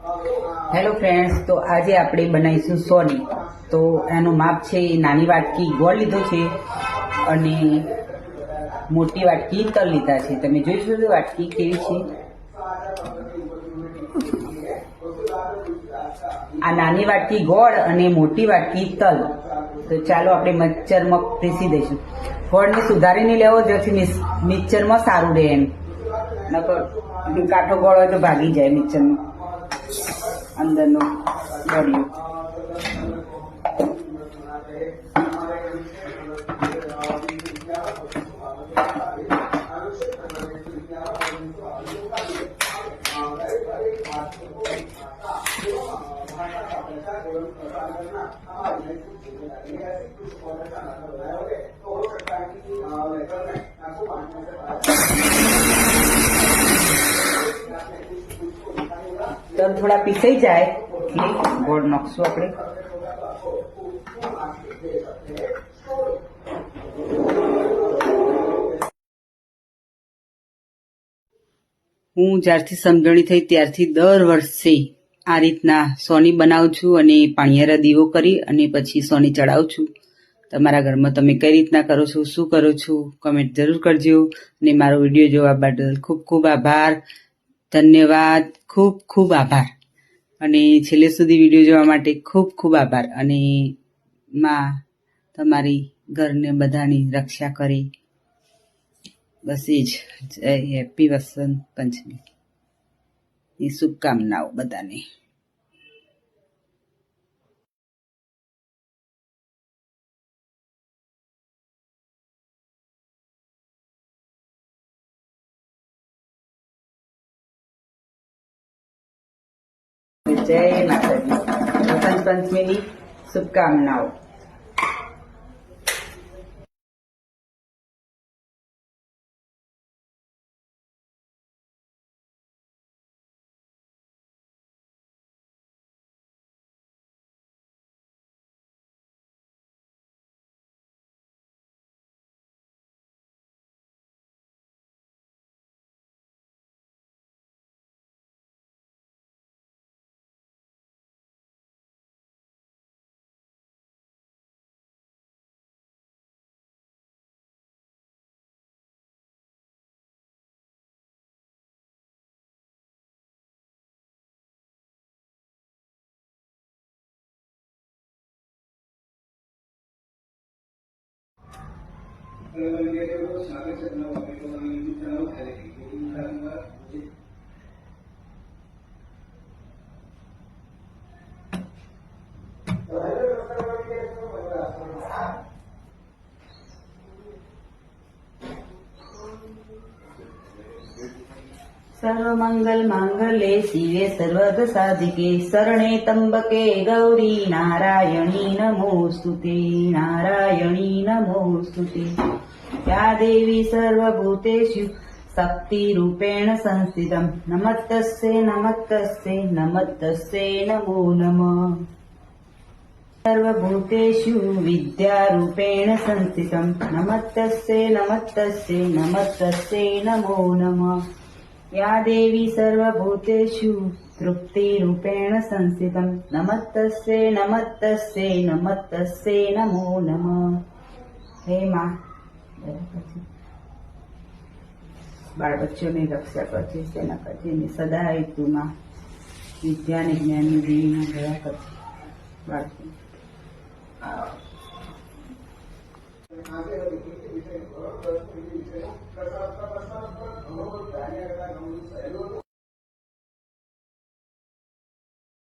Hello friends, તો આજે આપણે બનાવીશું સોની. તો એનું માપ છે, નાની વાટકી ગોળ લીધો છે અને મોટી વાટકી તલ લીધા છે. તમે જોઈ શકો છો વાટકી કેવી છે. આ નાની વાટકી ગોળ અને મોટી વાટકી તલ. તો ચાલો આપણે મિક્સરમાં પીસી દઈશું. ગોળને સુધારીને લેવો જેથી મિક્સરમાં સારું રહે. એમ નકર કાઠો ગોળ હોય તો ભાગી જાય મિક્સરનો અંદરનો ગળ્યો. તલ થોડા પીસાઈ જાય એટલે ગોળ નાખશું આપણે. હું જ્યારથી સમજણી થઈ ત્યારથી દર વર્ષે આ રીતના સોની બનાવું છું અને પાણીયારા દીવો કરી અને પછી સોની ચડાવું છું. તમારા ઘરમાં તમે કઈ રીતના કરો છો, શું કરો છો, કમેન્ટ જરૂર કરજો. અને મારો વિડીયો જોવા બદલ ખૂબ ખૂબ આભાર, ધન્યવાદ, ખૂબ ખૂબ આભાર. અને છેલ્લે સુધી વિડીયો જોવા માટે ખૂબ ખૂબ આભાર. અને માં તમારી ઘરને બધાની રક્ષા કરે. બસ એ જ. જય હેપી વસંત પંચમી ની શુભકામનાઓ બધાને. જય માતાજી. વસંત પંચમીની શુભકામનાઓ. સર્વમંગલ માંગલ્ये શિવે સર્વદ સાધિકે શરણે ત્રંબકે ગૌરી નારાયણી નમોસ્તુતે. નારાયણી નમોસ્તુતે. યા દેવી સર્વભૂતેષુ શક્તિરૂપેણ સંસ્થિતમ નમસ્તસ્યે નમસ્તસ્યે નમસ્તસ્યે નમો નમઃ. સર્વભૂતેષુ વિદ્યારૂપેણ સંસ્થિતમ નમસ્તસ્યે નમસ્તસ્યે નમસ્તસ્યે નમો નમઃ. યા દેવી સર્વભૂતેષુ તૃપ્તિરૂપેણ સંસ્થિતમ નમસ્તસ્યે નમસ્તસ્યે નમસ્તસ્યે નમો નમઃ. હે માં, બાળ બચ્ચોની રક્ષા કરજે, તેના કરજે સદાય તું માં વિદ્યા અને જ્ઞાનની દેવીના દયા કરજે બાળકો.